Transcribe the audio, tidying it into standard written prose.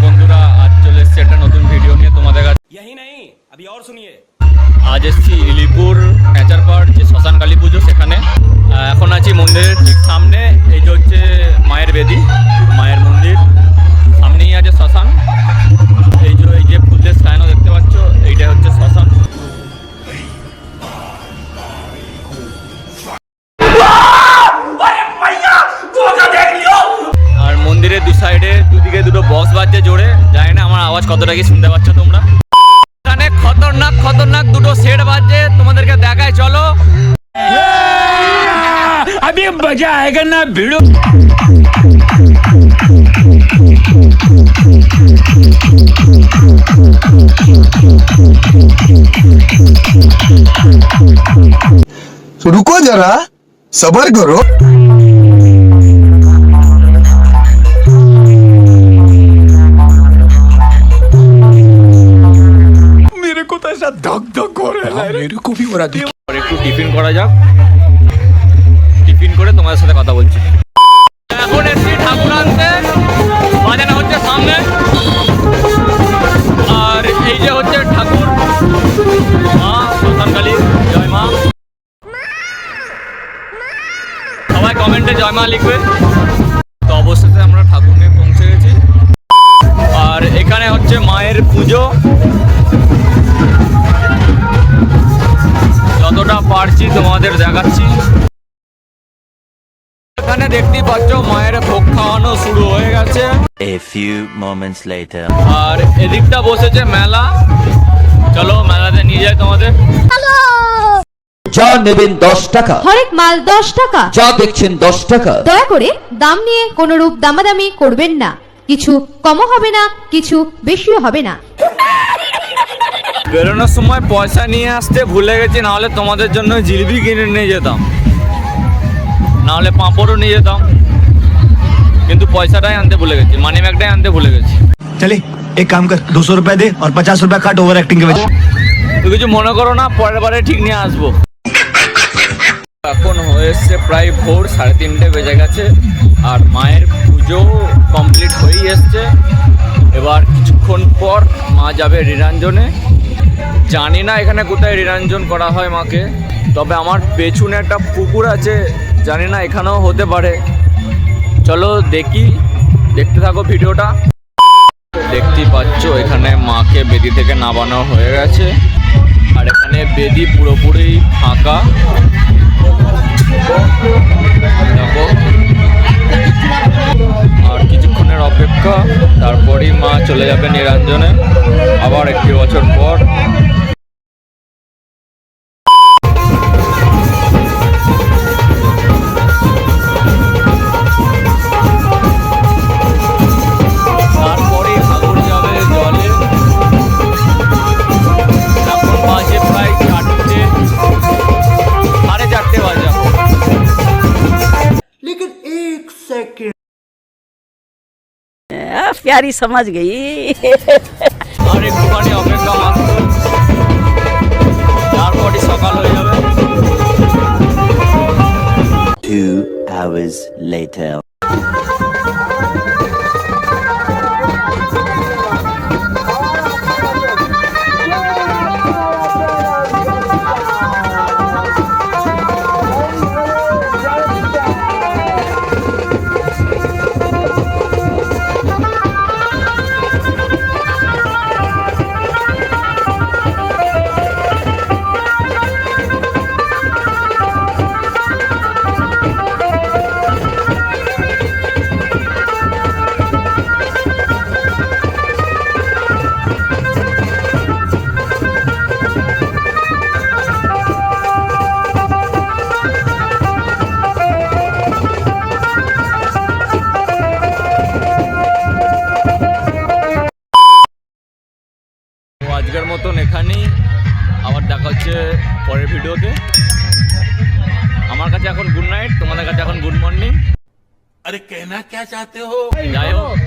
বন্ধুরা, আজ চলে এসেছি একটা নতুন ভিডিও নিয়ে তোমাদের কাছে। আজ এসেছি ইলিপুর নেচারপাড় যে শ্মশান কালী পুজো, সেখানে এখন আছি মন্দিরের ঠিক সামনে। এই যে হচ্ছে মায়ের বেদি, মায়ের মন্দির, সামনেই আছে শ্মশান। এই যে ফুলদের সায়ানো দেখতে পাচ্ছ, এইটা হচ্ছে শ্মশান। আর মন্দিরের দু সাইডে দুদিকে দুটো বক্স বাজছে জোরে, জানি না আমার আওয়াজ কতটা কি শুনতে পাচ্ছ তোমরা। এখানে খতরনাক খতরনাক দুটো সেট বাজছে, তোমাদেরকে দেখায় চলো। अभी मजा आएगा ना भिड़ो। रुको जरा, सबर करो। मेरे को तो ऐसा धक धक हो रहा है, मेरे को भी हो रहा है। और একটু টিফিন করা যাক, টিফিন করে তোমাদের সাথে কথা বলছি। এখন এসছি ঠাকুর আনতে, বাজানো হচ্ছে সামনে। আর এই যে হচ্ছে ঠাকুর, মা শ্মশানকালী, জয় মা। সবাই কমেন্টে জয় মা লিখবে। তো অবশেষে আমরা ঠাকুর নিয়ে পৌঁছে গেছি। আর এখানে হচ্ছে মায়ের পুজো, যতটা পারছি তোমাদের দেখাচ্ছি। এখানে দেখতেই পাচ্ছ মায়ের ভোগ খাওয়ানো শুরু হয়ে গেছে। A few moments later. আর এদিকটা বসেছে মেলা, চলো মেলাতে নিয়ে যাই তোমাদের। যা নেবেন 10 টাকা, হরেক মাল 10 টাকা, যা দেখছেন 10 টাকা। দয়া করে দাম নিয়ে কোনো রূপ দামাদামি করবেন না, কিছু কমও হবে না, কিছু বেশিও হবে না। বেরোনোর সময় পয়সা নিয়ে আসতে ভুলে গেছি, নাহলে তোমাদের জন্য জিলিপি কিনে নিয়ে যেতাম, নাহলে পাঁপড়ও নিয়ে যেতাম, কিন্তু পয়সাটাই আনতে ভুলে গেছি, মানি ব্যাগটাই আনতে ভুলে গেছি। चले एक काम कर 200 रुपए दे और 50 रुपए काट ओवर एक्टिंग के वजह। তুই কিছু মনে করো না, পরের বারে ঠিক নিয়ে আসবো। এখন হয়েছে প্রায় ভোর 3:30 বেজে গেছে, আর মায়ের পুজো কমপ্লিট হয়েই এসছে। এবার কিছুক্ষণ পর মা যাবে ঋণাঞ্জনে। জানি না এখানে কোথায় ঋণাঞ্জন করা হয় মাকে, তবে আমার পেছনে একটা পুকুর আছে, জানি না এখানেও হতে পারে। চলো দেখি, দেখতে থাকো ভিডিওটা। দেখতেই পাচ্ছ এখানে মাকে বেদি থেকে নামানো হয়ে গেছে, আর এখানে বেদি পুরোপুরি ফাঁকা। দেখো, আর কিছুক্ষণের অপেক্ষা, তারপরই মা চলে যাবে নিরঞ্জনে, আবার 1 বছর পর। তারপরে ঠাকুর যাবে জলে। এখন বাজে প্রায় 4:30 বাজে। प्यारी समझ गई। আর একটুখানি অপেক্ষা মাত্র, তারপরই সকাল হয়ে যাবে। 2 hours later. আজকের মতন এখানেই, আবার দেখা হচ্ছে পরের ভিডিওতে। আমার কাছে এখন গুড নাইট, তোমাদের কাছে এখন গুড মর্নিং। अरे कहना क्या चाहते हो? যাই হোক,